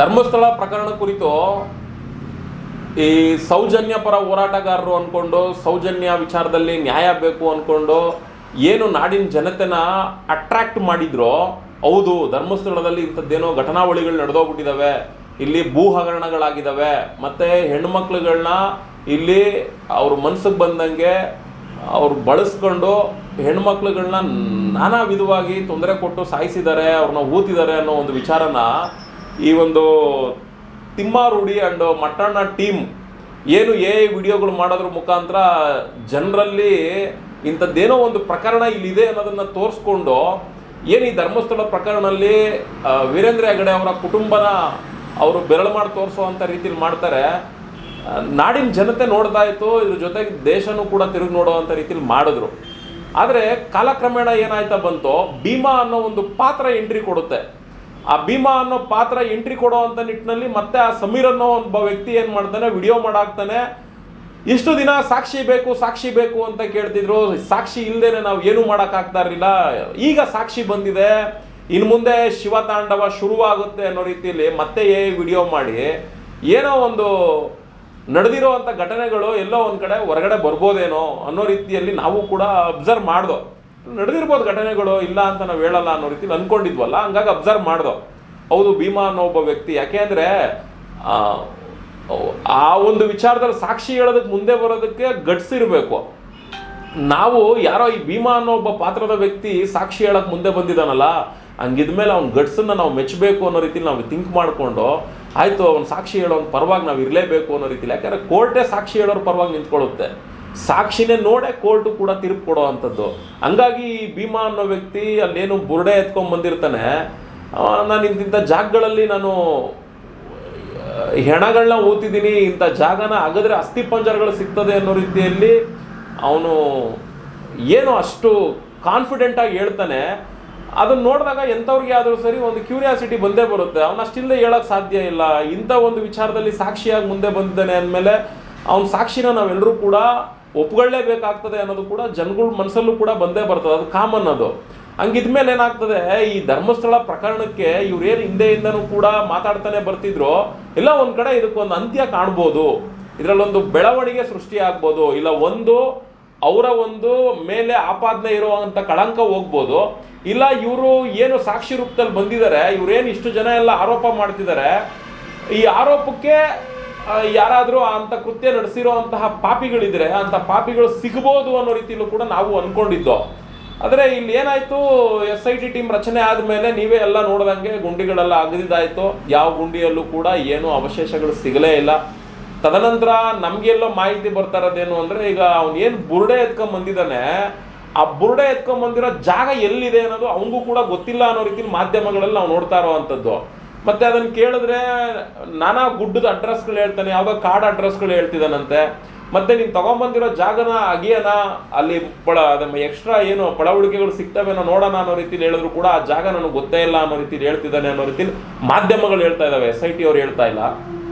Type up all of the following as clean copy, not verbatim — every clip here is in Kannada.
ಧರ್ಮಸ್ಥಳ ಪ್ರಕರಣ ಕುರಿತು ಈ ಸೌಜನ್ಯ ಪರ ಹೋರಾಟಗಾರರು ಅಂದ್ಕೊಂಡು ಸೌಜನ್ಯ ವಿಚಾರದಲ್ಲಿ ನ್ಯಾಯ ಬೇಕು ಅಂದ್ಕೊಂಡು ಏನು ನಾಡಿನ ಜನತೆನ ಅಟ್ರಾಕ್ಟ್ ಮಾಡಿದ್ರೋ, ಹೌದು ಧರ್ಮಸ್ಥಳದಲ್ಲಿ ಇಂಥದ್ದೇನೋ ಘಟನಾವಳಿಗಳು ನಡೆದೋಗ್ಬಿಟ್ಟಿದ್ದಾವೆ, ಇಲ್ಲಿ ಭೂ ಹಗರಣಗಳಾಗಿದ್ದಾವೆ, ಮತ್ತು ಹೆಣ್ಮಕ್ಳುಗಳನ್ನ ಇಲ್ಲಿ ಅವ್ರ ಮನ್ಸಿಗೆ ಬಂದಂಗೆ ಅವ್ರು ಬಳಸ್ಕೊಂಡು ಹೆಣ್ಮಕ್ಳುಗಳನ್ನ ನಾನಾ ವಿಧವಾಗಿ ತೊಂದರೆ ಕೊಟ್ಟು ಸಾಯಿಸಿದ್ದಾರೆ, ಅವ್ರನ್ನ ಊತಿದ್ದಾರೆ ಅನ್ನೋ ಒಂದು ವಿಚಾರನ ಈ ಒಂದು ತಿಮ್ಮಾರೂಢಿ ಆ್ಯಂಡ್ ಮಟ್ಟಣ್ಣ ಟೀಮ್ ಏನು ವಿಡಿಯೋಗಳು ಮಾಡೋದ್ರ ಮುಖಾಂತರ ಜನರಲ್ಲಿ ಇಂಥದ್ದೇನೋ ಒಂದು ಪ್ರಕರಣ ಇಲ್ಲಿದೆ ಅನ್ನೋದನ್ನು ತೋರಿಸ್ಕೊಂಡು ಏನು ಈ ಧರ್ಮಸ್ಥಳ ಪ್ರಕರಣದಲ್ಲಿ ವೀರೇಂದ್ರ ಹೆಗಡೆ ಅವರ ಕುಟುಂಬನ ಅವರು ಬೆರಳು ಮಾಡಿ ತೋರಿಸುವಂಥ ರೀತಿಯಲ್ಲಿ ಮಾಡ್ತಾರೆ. ನಾಡಿನ ಜನತೆ ನೋಡ್ತಾ ಇತ್ತು, ಇದ್ರ ಜೊತೆಗೆ ದೇಶನೂ ಕೂಡ ತಿರುಗಿ ನೋಡುವಂಥ ರೀತಿಯಲ್ಲಿ ಮಾಡಿದ್ರು. ಆದರೆ ಕಾಲಕ್ರಮೇಣ ಏನಾಯ್ತಾ ಬಂತು, ಭೀಮಾ ಅನ್ನೋ ಒಂದು ಪಾತ್ರ ಎಂಟ್ರಿ ಕೊಡುತ್ತೆ. ಆ ಭೀಮಾ ಅನ್ನೋ ಪಾತ್ರ ಎಂಟ್ರಿ ಕೊಡೋವಂಥ ನಿಟ್ಟಿನಲ್ಲಿ ಮತ್ತೆ ಆ ಸಮೀರ್ ಅನ್ನೋ ಒಬ್ಬ ವ್ಯಕ್ತಿ ಏನು ಮಾಡ್ತಾನೆ, ವಿಡಿಯೋ ಮಾಡಾಕ್ತಾನೆ. ಇಷ್ಟು ದಿನ ಸಾಕ್ಷಿ ಬೇಕು ಅಂತ ಕೇಳ್ತಿದ್ರು, ಸಾಕ್ಷಿ ಇಲ್ಲದೇನೆ ನಾವು ಏನೂ ಮಾಡೋಕ್ಕಾಗ್ತಾ ಇರಲಿಲ್ಲ, ಈಗ ಸಾಕ್ಷಿ ಬಂದಿದೆ, ಇನ್ನು ಮುಂದೆ ಶಿವತಾಂಡವ ಶುರುವಾಗುತ್ತೆ ಅನ್ನೋ ರೀತಿಯಲ್ಲಿ ಮತ್ತೆ ವಿಡಿಯೋ ಮಾಡಿ ಏನೋ ಒಂದು ನಡೆದಿರೋ ಅಂಥ ಘಟನೆಗಳು ಎಲ್ಲೋ ಒಂದು ಕಡೆ ಹೊರಗಡೆ ಬರ್ಬೋದೇನೋ ಅನ್ನೋ ರೀತಿಯಲ್ಲಿ ನಾವು ಕೂಡ ಅಬ್ಸರ್ವ್ ಮಾಡ್ದೋ. ನಡೆದಿರ್ಬೋದು ಘಟನೆಗಳು, ಇಲ್ಲ ಅಂತ ನಾವು ಹೇಳಲ್ಲ ಅನ್ನೋ ರೀತಿಲಿ ಅಂದ್ಕೊಂಡಿದ್ವಲ್ಲ, ಹಂಗಾಗಿ ಅಬ್ಸರ್ವ್ ಮಾಡ್ದೋ. ಹೌದು, ಭೀಮಾ ಅನ್ನೋ ಒಬ್ಬ ವ್ಯಕ್ತಿ, ಯಾಕೆ ಅಂದರೆ ಆ ಒಂದು ವಿಚಾರದಲ್ಲಿ ಸಾಕ್ಷಿ ಹೇಳೋದಕ್ಕೆ ಮುಂದೆ ಬರೋದಕ್ಕೆ ಗಟ್ಸ್ ಇರಬೇಕು. ನಾವು ಯಾರೋ ಈ ಭೀಮಾ ಅನ್ನೋ ಒಬ್ಬ ಪಾತ್ರದ ವ್ಯಕ್ತಿ ಸಾಕ್ಷಿ ಹೇಳೋಕ್ಕೆ ಮುಂದೆ ಬಂದಿದ್ದಾನಲ್ಲ, ಹಂಗಿದ್ಮೇಲೆ ಅವ್ನ ಗಟ್ಸನ್ನು ನಾವು ಮೆಚ್ಚಬೇಕು ಅನ್ನೋ ರೀತಿಲಿ ನಾವು ಥಿಂಕ್ ಮಾಡಿಕೊಂಡು ಆಯಿತು ಅವ್ನು ಸಾಕ್ಷಿ ಹೇಳೋನ್ ಪರವಾಗಿ ನಾವು ಇರಲೇಬೇಕು ಅನ್ನೋ ರೀತಿಲಿ. ಯಾಕಂದರೆ ಕೋರ್ಟೇ ಸಾಕ್ಷಿ ಹೇಳೋರ ಪರವಾಗಿ ನಿಂತ್ಕೊಳ್ಳುತ್ತೆ, ಸಾಕ್ಷಿನೇ ನೋಡೇ ಕೋರ್ಟು ಕೂಡ ತೀರ್ಪು ಕೊಡೋ ಅಂಥದ್ದು. ಹಂಗಾಗಿ ಈ ಭೀಮಾ ಅನ್ನೋ ವ್ಯಕ್ತಿ ಅಲ್ಲೇನು ಬುರುಡೆ ಎತ್ಕೊಂಡು ಬಂದಿರ್ತಾನೆ, ನಾನು ಇಂಥ ಜಾಗಗಳಲ್ಲಿ ನಾನು ಹೆಣಗಳನ್ನ ಊತಿದ್ದೀನಿ, ಇಂಥ ಜಾಗನ ಅಗದ್ರೆ ಅಸ್ಥಿ ಪಂಜರಗಳು ಸಿಗ್ತದೆ ಅನ್ನೋ ರೀತಿಯಲ್ಲಿ ಅವನು ಏನು ಅಷ್ಟು ಕಾನ್ಫಿಡೆಂಟಾಗಿ ಹೇಳ್ತಾನೆ. ಅದನ್ನು ನೋಡಿದಾಗ ಎಂಥವ್ರಿಗೆ ಆದರೂ ಸರಿ ಒಂದು ಕ್ಯೂರಿಯಾಸಿಟಿ ಬಂದೇ ಬರುತ್ತೆ. ಅವನು ಅಷ್ಟಿಲ್ಲದೆ ಹೇಳೋಕ್ಕೆ ಸಾಧ್ಯ ಇಲ್ಲ. ಇಂಥ ಒಂದು ವಿಚಾರದಲ್ಲಿ ಸಾಕ್ಷಿಯಾಗಿ ಮುಂದೆ ಬಂದಿದ್ದಾನೆ ಅಂದಮೇಲೆ ಅವನ ಸಾಕ್ಷಿನ ನಾವೆಲ್ಲರೂ ಕೂಡ ಒಪ್ಕೊಳ್ಳೇಬೇಕಾಗ್ತದೆ ಅನ್ನೋದು ಕೂಡ ಜನಗಳ ಮನಸ್ಸಲ್ಲೂ ಕೂಡ ಬಂದೇ ಬರ್ತದೆ, ಅದು ಕಾಮನ್. ಅದು ಹಂಗಿದ್ಮೇಲೆ ಏನಾಗ್ತದೆ, ಈ ಧರ್ಮಸ್ಥಳ ಪ್ರಕರಣಕ್ಕೆ ಇವ್ರೇನು ಹಿಂದೆಯಿಂದನೂ ಕೂಡ ಮಾತಾಡ್ತಾನೆ ಬರ್ತಿದ್ರು, ಇಲ್ಲ ಒಂದು ಕಡೆ ಇದಕ್ಕೊಂದು ಅಂತ್ಯ ಕಾಣ್ಬೋದು, ಇದರಲ್ಲೊಂದು ಬೆಳವಣಿಗೆ ಸೃಷ್ಟಿ ಆಗ್ಬೋದು, ಇಲ್ಲ ಒಂದು ಅವರ ಒಂದು ಮೇಲೆ ಆಪಾದನೆ ಇರುವಂಥ ಕಳಂಕ ಹೋಗ್ಬೋದು, ಇಲ್ಲ ಇವರು ಏನು ಸಾಕ್ಷಿ ರೂಪದಲ್ಲಿ ಬಂದಿದ್ದಾರೆ, ಇವರೇನು ಇಷ್ಟು ಜನ ಎಲ್ಲ ಆರೋಪ ಮಾಡ್ತಿದ್ದಾರೆ, ಈ ಆರೋಪಕ್ಕೆ ಯಾರಾದರೂ ಅಂಥ ಕೃತ್ಯ ನಡೆಸಿರೋ ಅಂತಹ ಪಾಪಿಗಳಿದ್ರೆ ಅಂಥ ಪಾಪಿಗಳು ಸಿಗ್ಬೋದು ಅನ್ನೋ ರೀತಿಯಲ್ಲೂ ಕೂಡ ನಾವು ಅಂದ್ಕೊಂಡಿದ್ದೋ. ಆದರೆ ಇಲ್ಲಿ ಏನಾಯಿತು, SIT ಟೀಮ್ ರಚನೆ ಆದಮೇಲೆ ನೀವೇ ಎಲ್ಲ ನೋಡ್ದಂಗೆ ಗುಂಡಿಗಳೆಲ್ಲ ಅಗದಿದ್ದಾಯಿತು, ಯಾವ ಗುಂಡಿಯಲ್ಲೂ ಕೂಡ ಏನೂ ಅವಶೇಷಗಳು ಸಿಗಲೇ ಇಲ್ಲ. ತದನಂತರ ನಮಗೆಲ್ಲೋ ಮಾಹಿತಿ ಬರ್ತಾ ಇರೋದೇನು ಅಂದರೆ, ಈಗ ಅವ್ನು ಏನು ಬುರುಡೆ ಎತ್ಕೊಂಬಂದಿದ್ದಾನೆ, ಆ ಬುರುಡೆ ಎತ್ಕೊಂಬಂದಿರೋ ಜಾಗ ಎಲ್ಲಿದೆ ಅನ್ನೋದು ಅವನಿಗೂ ಕೂಡ ಗೊತ್ತಿಲ್ಲ ಅನ್ನೋ ರೀತಿಲಿ ಮಾಧ್ಯಮಗಳಲ್ಲಿ ನಾವು ನೋಡ್ತಾ ಇರೋ ಅಂಥದ್ದು. ಮತ್ತು ಅದನ್ನು ಕೇಳಿದ್ರೆ ನಾನಾ ಗುಡ್ಡದ ಅಡ್ರೆಸ್ಗಳು ಹೇಳ್ತಾನೆ, ಯಾವುದೋ ಕಾಡು ಅಡ್ರೆಸ್ಗಳು ಹೇಳ್ತಿದ್ದಾನಂತೆ. ಮತ್ತು ನೀನು ತೊಗೊಂಬಂದಿರೋ ಜಾಗನ ಅಗಿಯೋಣ, ಅಲ್ಲಿ ಎಕ್ಸ್ಟ್ರಾ ಏನು ಪಳವಳಿಕೆಗಳು ಸಿಗ್ತವೇನೋ ನೋಡೋಣ ಅನ್ನೋ ರೀತಿಲಿ ಹೇಳಿದ್ರು ಕೂಡ ಆ ಜಾಗ ನನಗೆ ಗೊತ್ತೇ ಇಲ್ಲ ಅನ್ನೋ ರೀತಿಲಿ ಹೇಳ್ತಿದ್ದಾನೆ ಅನ್ನೋ ರೀತಿಲಿ ಮಾಧ್ಯಮಗಳು ಹೇಳ್ತಾ ಇದ್ದಾವೆ, SIT ಅವ್ರು ಹೇಳ್ತಾ ಇಲ್ಲ.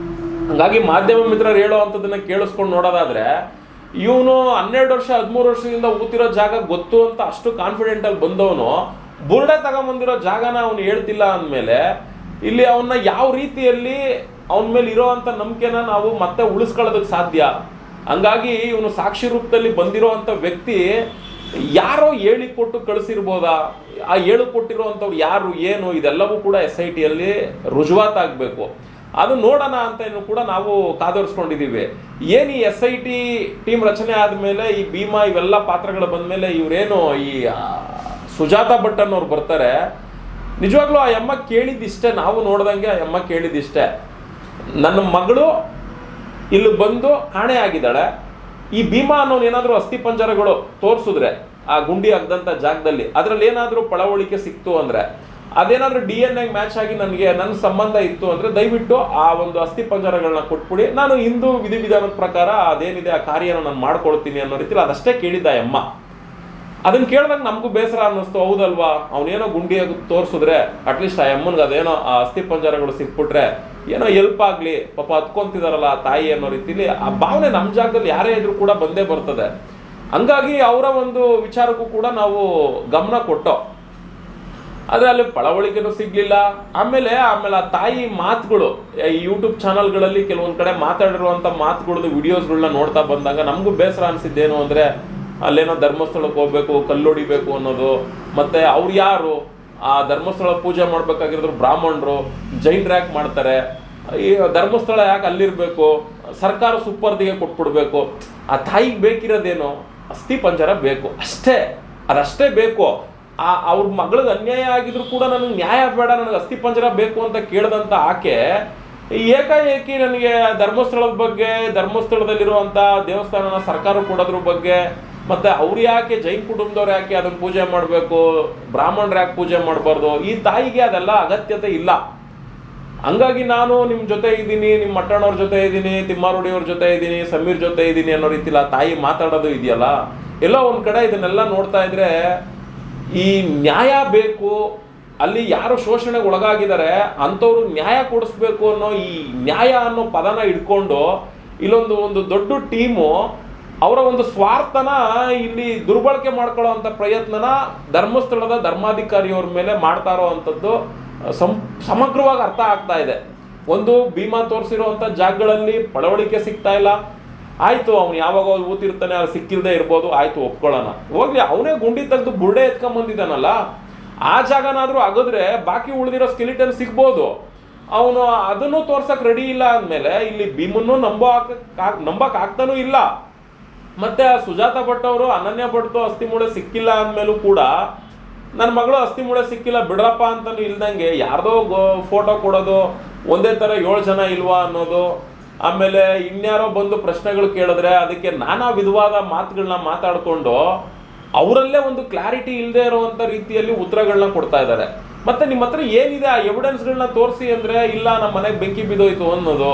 ಹಾಗಾಗಿ ಮಾಧ್ಯಮ ಮಿತ್ರರು ಹೇಳೋ ಅಂಥದ್ದನ್ನ ಕೇಳಿಸ್ಕೊಂಡು ನೋಡೋದಾದರೆ, ಇವನು 12 ವರ್ಷ 13 ವರ್ಷದಿಂದ ಊತಿರೋ ಜಾಗ ಗೊತ್ತು ಅಂತ ಅಷ್ಟು ಕಾನ್ಫಿಡೆಂಟಲ್ಲಿ ಬಂದವನು ಬುರುಡೆ ತಗೊಂಬಂದಿರೋ ಜಾಗನ ಅವನು ಹೇಳ್ತಿಲ್ಲ ಅಂದಮೇಲೆ ಇಲ್ಲಿ ಅವನ್ನ ಯಾವ ರೀತಿಯಲ್ಲಿ ಅವನ ಮೇಲೆ ಇರೋ ಅಂಥ ನಂಬಿಕೆನ ನಾವು ಮತ್ತೆ ಉಳಿಸ್ಕೊಳ್ಳೋದಕ್ಕೆ ಸಾಧ್ಯ? ಹಂಗಾಗಿ ಇವನು ಸಾಕ್ಷಿ ರೂಪದಲ್ಲಿ ಬಂದಿರೋ ಅಂಥ ವ್ಯಕ್ತಿ ಯಾರೋ ಹೇಳಿಕೊಟ್ಟು ಕಳಿಸಿರ್ಬೋದಾ, ಆ ಹೇಳಿಕೊಟ್ಟಿರೋ ಯಾರು ಏನು ಇದೆಲ್ಲವೂ ಕೂಡ SITಯಲ್ಲಿ ರುಜುವಾತಾಗಬೇಕು. ಅದು ನೋಡೋಣ ಅಂತ ಕೂಡ ನಾವು ಕಾದೋರಿಸ್ಕೊಂಡಿದ್ದೀವಿ. ಏನು ಈ SIT ಟೀಮ್ ರಚನೆ ಆದಮೇಲೆ ಈ ಭೀಮಾ ಇವೆಲ್ಲ ಪಾತ್ರಗಳು ಬಂದಮೇಲೆ ಇವರೇನು ಈ ಸುಜಾತಾ ಭಟ್ ಅನ್ನೋರು ಬರ್ತಾರೆ, ನಿಜವಾಗ್ಲೂ ಆ ಅಮ್ಮ ಕೇಳಿದ್ದಿಷ್ಟೇ, ನಾವು ನೋಡ್ದಂಗೆ ಆ ಅಮ್ಮ ಕೇಳಿದ್ದಿಷ್ಟೇ, ನನ್ನ ಮಗಳು ಇಲ್ಲಿ ಬಂದು ಕಾಣೆ ಆಗಿದ್ದಾಳೆ, ಈ ಭೀಮಾ ಅನ್ನೋನು ಏನಾದರೂ ಅಸ್ಥಿ ಪಂಜರಗಳು ತೋರಿಸಿದ್ರೆ ಆ ಗುಂಡಿ ಆಗದಂಥ ಜಾಗದಲ್ಲಿ ಅದರಲ್ಲಿ ಏನಾದರೂ ಪಳವಳಿಕೆ ಸಿಕ್ತು ಅಂದರೆ, ಅದೇನಾದರೂ DNA ಮ್ಯಾಚ್ ಆಗಿ ನನ್ನ ಸಂಬಂಧ ಇತ್ತು ಅಂದರೆ ದಯವಿಟ್ಟು ಆ ಒಂದು ಅಸ್ಥಿ ಪಂಜರಗಳನ್ನ ಕೊಟ್ಬಿಡಿ, ನಾನು ಹಿಂದೂ ವಿಧಿವಿಧಾನದ ಪ್ರಕಾರ ಅದೇನಿದೆ ಆ ಕಾರ್ಯನ ನಾನು ಮಾಡ್ಕೊಳ್ತೀನಿ ಅನ್ನೋ ರೀತಿಲಿ ಅದಷ್ಟೇ ಕೇಳಿದ್ದ ಅಮ್ಮ. ಅದನ್ನು ಕೇಳಿದಾಗ ನಮಗೂ ಬೇಸರ ಅನ್ನಿಸ್ತು, ಹೌದಲ್ವಾ, ಅವನೇನೋ ಗುಂಡಿಯಾಗಿ ತೋರಿಸಿದ್ರೆ ಅಟ್ಲೀಸ್ಟ್ ಆ ಅಮ್ಮನಿಗೆ ಅದೇನೋ ಆ ಅಸ್ಥಿ ಪಂಜರಗಳು ಸಿಕ್ಬಿಟ್ರೆ ಏನೋ ಹೆಲ್ಪ್ ಆಗಲಿ, ಪಾಪ ಹತ್ಕೊಂತಿದಾರಲ್ಲ ತಾಯಿ ಅನ್ನೋ ರೀತಿಲಿ ಆ ಭಾವನೆ ನಮ್ಮ ಜಾಗದಲ್ಲಿ ಯಾರೇ ಇದ್ರೂ ಕೂಡ ಬಂದೇ ಬರ್ತದೆ. ಹಂಗಾಗಿ ಅವರ ಒಂದು ವಿಚಾರಕ್ಕೂ ಕೂಡ ನಾವು ಗಮನ ಕೊಟ್ಟೋ. ಆದರೆ ಅಲ್ಲಿ ಪಳವಳಿಕೆನೂ ಸಿಗಲಿಲ್ಲ. ಆಮೇಲೆ ಆ ತಾಯಿ ಮಾತುಗಳು ಈ ಯೂಟ್ಯೂಬ್ ಚಾನಲ್ಗಳಲ್ಲಿ ಕೆಲವೊಂದು ಕಡೆ ಮಾತಾಡಿರುವಂಥ ಮಾತುಗಳದ್ದು ವಿಡಿಯೋಸ್ಗಳನ್ನ ನೋಡ್ತಾ ಬಂದಾಗ ನಮಗೂ ಬೇಸರ ಅನಿಸಿದ್ದೇನು ಅಂದರೆ, ಅಲ್ಲೇನೋ ಧರ್ಮಸ್ಥಳಕ್ಕೆ ಹೋಗ್ಬೇಕು, ಕಲ್ಲೊಡಿಬೇಕು ಅನ್ನೋದು, ಮತ್ತು ಅವ್ರು ಯಾರು, ಆ ಧರ್ಮಸ್ಥಳ ಪೂಜೆ ಮಾಡಬೇಕಾಗಿರೋದು ಬ್ರಾಹ್ಮಣರು, ಜೈನರು ಯಾಕೆ ಮಾಡ್ತಾರೆ, ಈ ಧರ್ಮಸ್ಥಳ ಯಾಕೆ ಅಲ್ಲಿರಬೇಕು, ಸರ್ಕಾರ ಸುಪ್ಪರ್ದಿಗೆ ಕೊಟ್ಬಿಡ್ಬೇಕು. ಆ ತಾಯಿಗೆ ಬೇಕಿರೋದೇನು, ಅಸ್ಥಿ ಪಂಜರ ಬೇಕು ಅಷ್ಟೇ, ಅದಷ್ಟೇ ಬೇಕು. ಅವ್ರ ಮಗಳಿಗೆ ಅನ್ಯಾಯ ಆಗಿದ್ರು ಕೂಡ ನನಗೆ ನ್ಯಾಯ ಬೇಡ, ನನಗೆ ಅಸ್ಥಿ ಪಂಜರ ಬೇಕು ಅಂತ ಕೇಳಿದಂಥ ಆಕೆ ಏಕಾಏಕಿ ನನಗೆ ಧರ್ಮಸ್ಥಳದ ಬಗ್ಗೆ, ಧರ್ಮಸ್ಥಳದಲ್ಲಿರುವಂಥ ದೇವಸ್ಥಾನನ ಸರ್ಕಾರ ಕೊಡೋದ್ರ ಬಗ್ಗೆ, ಮತ್ತು ಅವ್ರು ಯಾಕೆ ಜೈನ್ ಕುಟುಂಬದವ್ರು ಯಾಕೆ ಅದನ್ನು ಪೂಜೆ ಮಾಡಬೇಕು, ಬ್ರಾಹ್ಮಣರು ಯಾಕೆ ಪೂಜೆ ಮಾಡಬಾರ್ದು, ಈ ತಾಯಿಗೆ ಅದೆಲ್ಲ ಅಗತ್ಯತೆ ಇಲ್ಲ. ಹಂಗಾಗಿ ನಾನು ನಿಮ್ಮ ಜೊತೆ ಇದ್ದೀನಿ, ನಿಮ್ಮ ಮಟ್ಟಣ್ಣವ್ರ ಜೊತೆ ಇದ್ದೀನಿ, ತಿಮ್ಮಾರುಡಿಯವ್ರ ಜೊತೆ ಇದ್ದೀನಿ, ಸಮೀರ್ ಜೊತೆ ಇದ್ದೀನಿ ಅನ್ನೋ ರೀತಿಲ್ಲ ತಾಯಿ ಮಾತಾಡೋದು ಇದೆಯಲ್ಲ, ಎಲ್ಲೋ ಒಂದು ಕಡೆ ಇದನ್ನೆಲ್ಲ ನೋಡ್ತಾ ಇದ್ರೆ ಈ ನ್ಯಾಯ ಬೇಕು, ಅಲ್ಲಿ ಯಾರು ಶೋಷಣೆಗೆ ಒಳಗಾಗಿದ್ದಾರೆ ಅಂಥವ್ರು ನ್ಯಾಯ ಕೊಡಿಸ್ಬೇಕು ಅನ್ನೋ ಈ ನ್ಯಾಯ ಅನ್ನೋ ಪದನ ಇಟ್ಕೊಂಡು ಇಲ್ಲೊಂದು ದೊಡ್ಡ ಟೀಮು ಅವರ ಒಂದು ಸ್ವಾರ್ಥನ ಇಲ್ಲಿ ದುರ್ಬಳಕೆ ಮಾಡ್ಕೊಳ್ಳೋ ಅಂಥ ಪ್ರಯತ್ನನ ಧರ್ಮಸ್ಥಳದ ಧರ್ಮಾಧಿಕಾರಿಯವ್ರ ಮೇಲೆ ಮಾಡ್ತಾ ಇರೋ ಅಂಥದ್ದು ಸಮಗ್ರವಾಗಿ ಅರ್ಥ ಆಗ್ತಾ ಇದೆ. ಒಂದು ಭೀಮಾ ತೋರಿಸಿರೋವಂಥ ಜಾಗಗಳಲ್ಲಿ ಪಳವಳಿಕೆ ಸಿಗ್ತಾ ಇಲ್ಲ, ಆಯಿತು ಅವ್ನು ಯಾವಾಗ ಊತಿರ್ತಾನೆ ಅಲ್ಲಿ ಸಿಕ್ಕಿಲ್ಲದೆ ಇರ್ಬೋದು, ಆಯಿತು ಒಪ್ಕೊಳ್ಳೋಣ, ಹೋಗ್ಲಿ ಅವನೇ ಗುಂಡಿ ತೆಗೆದು ಬುರ್ಡೆ ಎತ್ಕೊಂಬಂದಿದ್ದಾನಲ್ಲ, ಆ ಜಾಗನಾದರೂ ಅಗದ್ರೆ ಬಾಕಿ ಉಳಿದಿರೋ ಸ್ಕೆಲಿಟನ್ ಸಿಗ್ಬೋದು. ಅವನು ಅದನ್ನು ತೋರ್ಸಕ್ಕೆ ರೆಡಿ ಇಲ್ಲ ಅಂದಮೇಲೆ ಇಲ್ಲಿ ಭೀಮನ್ನು ನಂಬಕ್ಕೆ ಆಗ್ತಾನೂ ಇಲ್ಲ. ಮತ್ತು ಸುಜಾತ ಭಟ್ ಅವರು ಅನನ್ಯ ಭಟ್ದು ಅಸ್ಥಿ ಮೂಳೆ ಸಿಕ್ಕಿಲ್ಲ ಅಂದಮೇಲೂ ಕೂಡ ನನ್ನ ಮಗಳು ಅಸ್ಥಿ ಮೂಳೆ ಸಿಕ್ಕಿಲ್ಲ ಬಿಡ್ರಪ್ಪ ಅಂತಲೂ ಇಲ್ದಂಗೆ ಯಾರ್ದೋ ಫೋಟೋ ಕೊಡೋದು, ಒಂದೇ ಥರ 7 ಜನ ಇಲ್ವಾ ಅನ್ನೋದು, ಆಮೇಲೆ ಇನ್ಯಾರೋ ಬಂದು ಪ್ರಶ್ನೆಗಳು ಕೇಳಿದ್ರೆ ಅದಕ್ಕೆ ನಾನಾ ವಿಧವಾದ ಮಾತುಗಳನ್ನ ಮಾತಾಡಿಕೊಂಡು ಅವರಲ್ಲೇ ಒಂದು ಕ್ಲಾರಿಟಿ ಇಲ್ಲದೆ ಇರೋವಂಥ ರೀತಿಯಲ್ಲಿ ಉತ್ತರಗಳನ್ನ ಕೊಡ್ತಾ ಇದ್ದಾರೆ. ಮತ್ತು ನಿಮ್ಮ ಹತ್ರ ಏನಿದೆ ಆ ಎವಿಡೆನ್ಸ್ಗಳನ್ನ ತೋರಿಸಿ ಅಂದರೆ, ಇಲ್ಲ ನಮ್ಮ ಮನೆಗೆ ಬೆಂಕಿ ಬಿದ್ದೋಯ್ತು ಅನ್ನೋದು,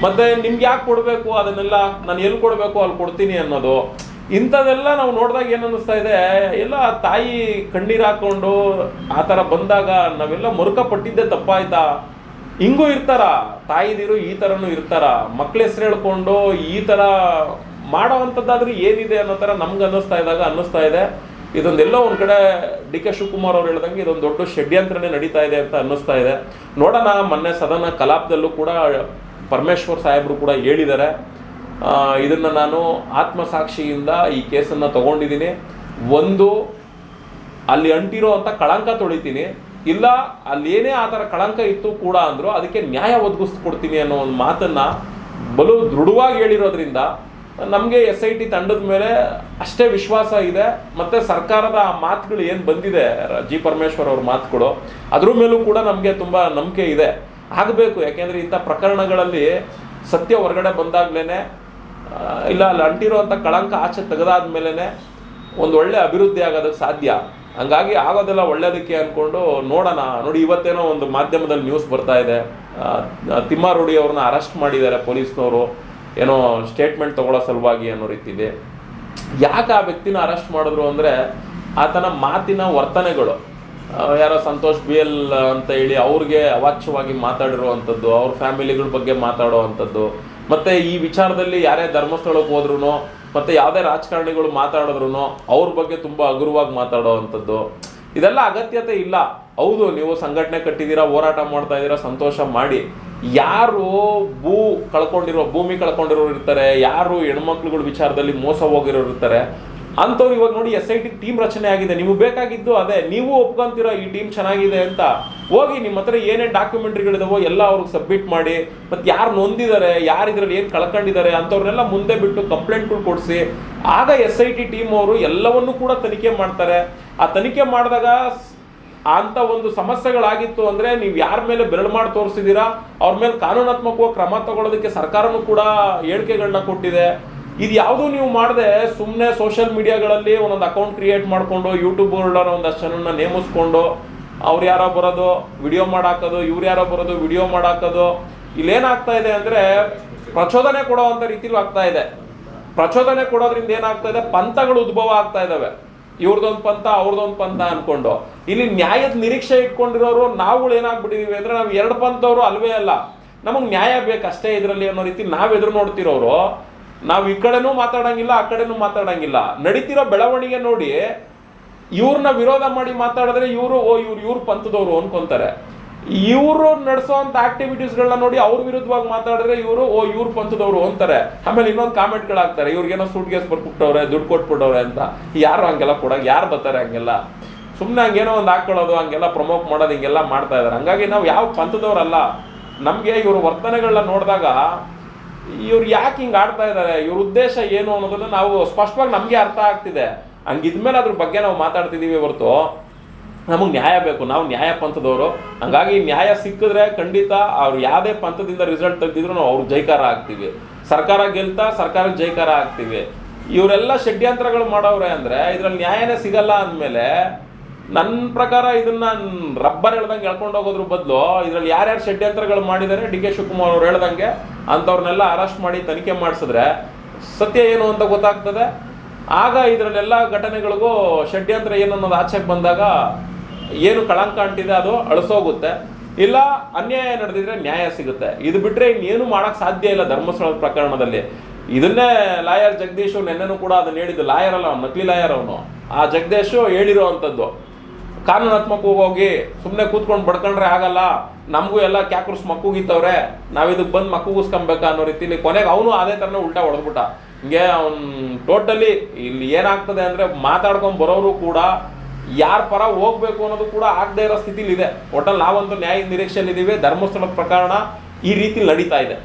ಮತ್ತು ನಿಮ್ಗೆ ಯಾಕೆ ಕೊಡಬೇಕು ಅದನ್ನೆಲ್ಲ ನಾನು ಎಲ್ಲಿ ಕೊಡಬೇಕು ಅಲ್ಲಿ ಕೊಡ್ತೀನಿ ಅನ್ನೋದು, ಇಂಥದೆಲ್ಲ ನಾವು ನೋಡಿದಾಗ ಏನು ಅನ್ನಿಸ್ತಾ ಇದೆ, ಎಲ್ಲ ತಾಯಿ ಕಣ್ಣೀರು ಹಾಕ್ಕೊಂಡು ಆ ಥರ ಬಂದಾಗ ನಾವೆಲ್ಲ ಮರುಕ ಪಟ್ಟಿದ್ದೆ ತಪ್ಪಾಯ್ತಾ. ಹಿಂಗೂ ಇರ್ತಾರ ತಾಯಿದಿರು, ಈ ಥರನೂ ಇರ್ತಾರ, ಮಕ್ಳ ಹೆಸರು ಹೇಳ್ಕೊಂಡು ಈ ಥರ ಮಾಡೋವಂಥದ್ದಾದ್ರೂ ಏನಿದೆ ಅನ್ನೋ ಥರ ನಮ್ಗೆ ಅನ್ನಿಸ್ತಾ ಇದೆ. ಇದೊಂದೆಲ್ಲೋ ಒಂದು ಕಡೆ ಡಿ ಕೆ ಶಿವಕುಮಾರ್ ಅವ್ರು ಹೇಳ್ದಂಗೆ ಇದೊಂದು ದೊಡ್ಡ ಷಡ್ಯಂತ್ರನೇ ನಡೀತಾ ಇದೆ ಅಂತ ಅನ್ನಿಸ್ತಾ ಇದೆ. ನೋಡೋಣ, ಮೊನ್ನೆ ಸದನ ಕಲಾಪದಲ್ಲೂ ಕೂಡ ಪರಮೇಶ್ವರ್ ಸಾಹೇಬರು ಕೂಡ ಹೇಳಿದ್ದಾರೆ, ಇದನ್ನು ನಾನು ಆತ್ಮಸಾಕ್ಷಿಯಿಂದ ಈ ಕೇಸನ್ನು ತಗೊಂಡಿದ್ದೀನಿ, ಒಂದು ಅಲ್ಲಿ ಅಂಟಿರೋ ಅಂಥ ಕಳಂಕ ತೊಳಿತೀನಿ, ಇಲ್ಲ ಅಲ್ಲೇನೇ ಆ ಥರ ಕಳಂಕ ಇತ್ತು ಕೂಡ ಅಂದರು ಅದಕ್ಕೆ ನ್ಯಾಯ ಒದಗಿಸ್ಕೊಡ್ತೀನಿ ಅನ್ನೋ ಒಂದು ಮಾತನ್ನು ಬಲು ದೃಢವಾಗಿ ಹೇಳಿರೋದ್ರಿಂದ ನಮಗೆ SIT ತಂಡದ ಮೇಲೆ ಅಷ್ಟೇ ವಿಶ್ವಾಸ ಇದೆ. ಮತ್ತು ಸರ್ಕಾರದ ಆ ಮಾತುಗಳು ಏನು ಬಂದಿದೆ, ಜಿ ಪರಮೇಶ್ವರ್ ಅವ್ರ ಮಾತುಗಳು, ಅದ್ರ ಮೇಲೂ ಕೂಡ ನಮಗೆ ತುಂಬ ನಂಬಿಕೆ ಇದೆ, ಆಗಬೇಕು. ಯಾಕೆಂದರೆ ಇಂಥ ಪ್ರಕರಣಗಳಲ್ಲಿ ಸತ್ಯ ಹೊರಗಡೆ ಬಂದಾಗ್ಲೇ, ಇಲ್ಲ ಅಲ್ಲಿ ಅಂಟಿರೋವಂಥ ಕಳಂಕ ಆಚೆ ತೆಗೆದಾದ್ಮೇಲೆ ಒಂದು ಒಳ್ಳೆ ಅಭಿವೃದ್ಧಿ ಆಗೋದಕ್ಕೆ ಸಾಧ್ಯ. ಹಂಗಾಗಿ ಆಗೋದೆಲ್ಲ ಒಳ್ಳೇದಕ್ಕೆ ಅಂದ್ಕೊಂಡು ನೋಡೋಣ. ನೋಡಿ, ಇವತ್ತೇನೋ ಒಂದು ಮಾಧ್ಯಮದಲ್ಲಿ ನ್ಯೂಸ್ ಬರ್ತಾ ಇದೆ, ತಿಮ್ಮಾರುಡಿ ಅವ್ರನ್ನ ಅರೆಸ್ಟ್ ಮಾಡಿದ್ದಾರೆ ಪೊಲೀಸ್ನವರು, ಏನೋ ಸ್ಟೇಟ್ಮೆಂಟ್ ತೊಗೊಳ್ಳೋ ಸಲುವಾಗಿ ಅನ್ನೋ ರೀತಿ ಇದೆ. ಯಾಕೆ ಆ ವ್ಯಕ್ತಿನ ಅರೆಸ್ಟ್ ಮಾಡಿದ್ರು ಅಂದರೆ, ಆತನ ಮಾತಿನ ವರ್ತನೆಗಳು, ಯಾರೋ ಸಂತೋಷ್ BL ಅಂತ ಹೇಳಿ ಅವ್ರಿಗೆ ಅವಾಚ್ಯವಾಗಿ ಮಾತಾಡಿರುವಂಥದ್ದು, ಅವ್ರ ಫ್ಯಾಮಿಲಿಗಳ ಬಗ್ಗೆ ಮಾತಾಡೋ ಅಂಥದ್ದು, ಮತ್ತು ಈ ವಿಚಾರದಲ್ಲಿ ಯಾರೇ ಧರ್ಮಸ್ಥಳಕ್ಕೆ ಹೋದ್ರೂ ಮತ್ತು ಯಾವುದೇ ರಾಜಕಾರಣಿಗಳು ಮಾತಾಡಿದ್ರು ಅವ್ರ ಬಗ್ಗೆ ತುಂಬ ಹಗುರವಾಗಿ ಮಾತಾಡೋ ಅಂಥದ್ದು, ಇದೆಲ್ಲ ಅಗತ್ಯತೆ ಇಲ್ಲ. ಹೌದು, ನೀವು ಸಂಘಟನೆ ಕಟ್ಟಿದ್ದೀರಾ, ಹೋರಾಟ ಮಾಡ್ತಾ ಇದ್ದೀರಾ, ಸಂತೋಷ ಮಾಡಿ. ಯಾರು ಭೂಮಿ ಕಳ್ಕೊಂಡಿರೋರು ಇರ್ತಾರೆ, ಯಾರು ಹೆಣ್ಮಕ್ಳುಗಳ ವಿಚಾರದಲ್ಲಿ ಮೋಸ ಹೋಗಿರೋರು ಇರ್ತಾರೆ, ಅಂಥವ್ರು ಇವಾಗ ನೋಡಿ SIT ಟೀಮ್ ರಚನೆ ಆಗಿದೆ. ನಿಮಗೆ ಬೇಕಾಗಿದ್ದು ಅದೇ, ನೀವು ಒಪ್ಕೊಂತೀರೋ ಈ ಟೀಮ್ ಚೆನ್ನಾಗಿದೆ ಅಂತ, ಹೋಗಿ ನಿಮ್ಮ ಹತ್ರ ಏನೇನು ಡಾಕ್ಯುಮೆಂಟ್ರಿಗಳಿದಾವೋ ಎಲ್ಲ ಅವ್ರಿಗೆ ಸಬ್ಮಿಟ್ ಮಾಡಿ, ಮತ್ತು ಯಾರು ನೊಂದಿದ್ದಾರೆ, ಯಾರು ಇದರಲ್ಲಿ ಏನು ಕಳ್ಕೊಂಡಿದ್ದಾರೆ ಅಂಥವ್ರನ್ನೆಲ್ಲ ಮುಂದೆ ಬಿಟ್ಟು ಕಂಪ್ಲೇಂಟ್ಗಳು ಕೊಡಿಸಿ, ಆಗ SIT ಟೀಮ್ ಅವರು ಎಲ್ಲವನ್ನೂ ಕೂಡ ತನಿಖೆ ಮಾಡ್ತಾರೆ. ಆ ತನಿಖೆ ಮಾಡಿದಾಗ ಅಂಥ ಒಂದು ಸಮಸ್ಯೆಗಳಾಗಿತ್ತು ಅಂದರೆ, ನೀವು ಯಾರ ಮೇಲೆ ಬೆರಳು ಮಾಡಿ ತೋರಿಸಿದ್ದೀರಾ ಅವ್ರ ಮೇಲೆ ಕಾನೂನಾತ್ಮಕವಾಗಿ ಕ್ರಮ ತಗೊಳ್ಳೋದಕ್ಕೆ ಸರ್ಕಾರನೂ ಕೂಡ ಹೇಳಿಕೆಗಳನ್ನ ಕೊಟ್ಟಿದೆ. ಇದು ಯಾವುದೂ ನೀವು ಮಾಡದೆ ಸುಮ್ಮನೆ ಸೋಷಿಯಲ್ ಮೀಡಿಯಾಗಳಲ್ಲಿ ಒಂದೊಂದು ಅಕೌಂಟ್ ಕ್ರಿಯೇಟ್ ಮಾಡಿಕೊಂಡು ಯೂಟ್ಯೂಬ್ಗಳನ್ನ ಒಂದಷ್ಟು ಜನನ ನೇಮಿಸ್ಕೊಂಡು ಅವ್ರು ಯಾರೋ ಬರೋದು ವಿಡಿಯೋ ಮಾಡಾಕೋದು, ಇವ್ರು ಯಾರೋ ಬರೋದು ವಿಡಿಯೋ ಮಾಡಾಕೋದು, ಇಲ್ಲೇನಾಗ್ತಾ ಇದೆ ಅಂದರೆ ಪ್ರಚೋದನೆ ಕೊಡೋವಂಥ ರೀತಿಲೂ ಆಗ್ತಾ ಇದೆ. ಪ್ರಚೋದನೆ ಕೊಡೋದ್ರಿಂದ ಏನಾಗ್ತಾ ಇದೆ, ಪಂಥಗಳು ಉದ್ಭವ ಆಗ್ತಾ ಇದ್ದಾವೆ. ಇವ್ರದೊಂದು ಪಂಥ ಅವ್ರದ್ದೊಂದು ಪಂಥ ಅಂದ್ಕೊಂಡು ಇಲ್ಲಿ ನ್ಯಾಯದ ನಿರೀಕ್ಷೆ ಇಟ್ಕೊಂಡಿರೋರು ನಾವುಗಳು ಏನಾಗ್ಬಿಟ್ಟಿದೀವಿ ಅಂದರೆ, ನಾವು 2 ಪಂಥವರು ಅಲ್ವೇ ಅಲ್ಲ, ನಮಗೆ ನ್ಯಾಯ ಬೇಕಷ್ಟೇ ಇದರಲ್ಲಿ ಅನ್ನೋ ರೀತಿ ನಾವು ಎದುರು ನೋಡ್ತಿರೋರು. ನಾವು ಈ ಕಡೆನೂ ಮಾತಾಡೋಂಗಿಲ್ಲ, ಆ ಕಡೆನೂ ಮಾತಾಡೋಂಗಿಲ್ಲ. ನಡೀತಿರೋ ಬೆಳವಣಿಗೆ ನೋಡಿ ಇವ್ರನ್ನ ವಿರೋಧ ಮಾಡಿ ಮಾತಾಡಿದ್ರೆ ಇವ್ರು ಪಂಥದವರು ಅನ್ಕೊಂತಾರೆ. ಇವರು ನಡೆಸೋಂಥ ಆಕ್ಟಿವಿಟೀಸ್ಗಳನ್ನ ನೋಡಿ ಅವ್ರ ವಿರುದ್ಧವಾಗಿ ಮಾತಾಡಿದ್ರೆ ಇವ್ರು ಪಂಥದವರು ಅಂತಾರೆ. ಆಮೇಲೆ ಇನ್ನೊಂದು ಕಾಮೆಂಟ್ಗಳಾಗ್ತಾರೆ, ಇವ್ರಿಗೇನೋ ಸೂಟ್ ಕೇಸ್ ಬರ್ಬಿಟ್ಟವ್ರೆ, ದುಡ್ಡು ಕೊಟ್ಬಿಟ್ಟವ್ರೆ ಅಂತ. ಯಾರು ಹಂಗೆಲ್ಲ ಕೊಡೋಕೆ ಯಾರು ಬರ್ತಾರೆ ಹಂಗೆಲ್ಲ? ಸುಮ್ಮನೆ ಹಂಗೇನೋ ಒಂದು ಹಾಕೊಳ್ಳೋದು, ಹಂಗೆಲ್ಲ ಪ್ರಮೋಟ್ ಮಾಡೋದು, ಹಿಂಗೆಲ್ಲ ಮಾಡ್ತಾ ಇದ್ದಾರೆ. ಹಂಗಾಗಿ ನಾವು ಯಾವ ಪಂಥದವರಲ್ಲ. ನಮಗೆ ಇವ್ರ ವರ್ತನೆಗಳನ್ನ ನೋಡಿದಾಗ ಇವ್ರು ಯಾಕೆ ಹಿಂಗೆ ಆಡ್ತಾ ಇದ್ದಾರೆ, ಇವ್ರ ಉದ್ದೇಶ ಏನು ಅನ್ನೋದನ್ನ ನಾವು ಸ್ಪಷ್ಟವಾಗಿ ನಮಗೆ ಅರ್ಥ ಆಗ್ತಿದೆ. ಹಂಗಿದ್ಮೇಲೆ ಅದ್ರ ಬಗ್ಗೆ ನಾವು ಮಾತಾಡ್ತಿದ್ದೀವಿ ಹೊರತು ನಮಗೆ ನ್ಯಾಯ ಬೇಕು. ನಾವು ನ್ಯಾಯ ಪಂಥದವರು. ಹಂಗಾಗಿ ನ್ಯಾಯ ಸಿಕ್ಕಿದ್ರೆ ಖಂಡಿತ ಅವ್ರು ಯಾವುದೇ ಪಂಥದಿಂದ ರಿಸಲ್ಟ್ ತೆಗೆದಿದ್ರು ನಾವು ಅವ್ರಿಗೆ ಜೈಕಾರ ಆಗ್ತೀವಿ. ಸರ್ಕಾರ ಗೆಲ್ತಾ ಸರ್ಕಾರಕ್ಕೆ ಜೈಕಾರ ಆಗ್ತೀವಿ. ಇವರೆಲ್ಲ ಷಡ್ಯಂತ್ರಗಳು ಮಾಡೋವ್ರೆ ಅಂದರೆ ಇದರಲ್ಲಿ ನ್ಯಾಯನೇ ಸಿಗಲ್ಲ ಅಂದಮೇಲೆ ನನ್ನ ಪ್ರಕಾರ ಇದನ್ನ ರಬ್ಬರ್ ಹೇಳ್ದಂಗೆ ಎಳ್ಕೊಂಡು ಹೋಗೋದ್ರ ಬದಲು ಇದರಲ್ಲಿ ಯಾರ್ಯಾರು ಷಡ್ಯಂತ್ರಗಳು ಮಾಡಿದ್ದಾರೆ ಡಿ ಕೆ ಶಿವಕುಮಾರ್ ಅವ್ರು ಹೇಳ್ದಂಗೆ ಅಂಥವ್ರನ್ನೆಲ್ಲ ಅರೆಸ್ಟ್ ಮಾಡಿ ತನಿಖೆ ಮಾಡಿಸಿದ್ರೆ ಸತ್ಯ ಏನು ಅಂತ ಗೊತ್ತಾಗ್ತದೆ. ಆಗ ಇದರಲ್ಲೆಲ್ಲ ಘಟನೆಗಳಿಗೂ ಷಡ್ಯಂತ್ರ ಏನು ಅನ್ನೋದು ಆಚೆಗೆ ಬಂದಾಗ ಏನು ಕಳಂಕ ಅಂಟಿದೆ ಅದು ಅಳಿಸೋಗುತ್ತೆ. ಇಲ್ಲ ಅನ್ಯಾಯ ನಡೆದಿದ್ರೆ ನ್ಯಾಯ ಸಿಗುತ್ತೆ. ಇದು ಬಿಟ್ಟರೆ ಇನ್ನೇನು ಮಾಡೋಕ್ಕೆ ಸಾಧ್ಯ ಇಲ್ಲ ಧರ್ಮಸ್ಥಳದ ಪ್ರಕರಣದಲ್ಲಿ. ಇದನ್ನೇ ಲಾಯರ್ ಜಗದೀಶ್ ನೆನ್ನೆನೂ ಕೂಡ ಅದನ್ನ ಹೇಳಿದ್ದು. ಲಾಯರ್ ಅಲ್ಲ, ಅವ್ನು ನಕಲಿ ಲಾಯರ್ ಅವನು. ಆ ಜಗದೀಶ್ ಹೇಳಿರೋ ಅಂಥದ್ದು ಕಾನೂನಾತ್ಮಕವಾಗಿ ಹೋಗಿ ಸುಮ್ಮನೆ ಕೂತ್ಕೊಂಡು ಬಡ್ಕೊಂಡ್ರೆ ಆಗಲ್ಲ, ನಮಗೂ ಎಲ್ಲ ಕ್ಯಾಕ್ರಸ್ ಮಕ್ಕೂಗಿತ್ತವ್ರೆ, ನಾವಿದಕ್ಕೆ ಬಂದು ಮಕ್ಕೂಗಿಸ್ಕೊಬೇಕಾ ಅನ್ನೋ ರೀತಿಲಿ ಕೊನೆಗೆ ಅವನು ಅದೇ ಥರನೇ ಉಲ್ಟಾ ಹೊಡೆದ್ಬಿಟ್ಟ. ಹಿಂಗೆ ಅವ್ನು ಟೋಟಲಿ ಇಲ್ಲಿ ಏನಾಗ್ತದೆ ಅಂದರೆ ಮಾತಾಡ್ಕೊಂಡು ಬರೋರು ಕೂಡ ಯಾರ ಪರ ಹೋಗ್ಬೇಕು ಅನ್ನೋದು ಕೂಡ ಆಗದೆ ಇರೋ ಸ್ಥಿತಿಲಿದೆ. ಒಟ್ಟಲ್ಲಿ ನಾವಂತೂ ನ್ಯಾಯ ನಿರೀಕ್ಷೆಯಲ್ಲಿದ್ದೀವಿ. ಧರ್ಮಸ್ಥಳದ ಪ್ರಕರಣ ಈ ರೀತಿ ನಡೀತಾ ಇದೆ.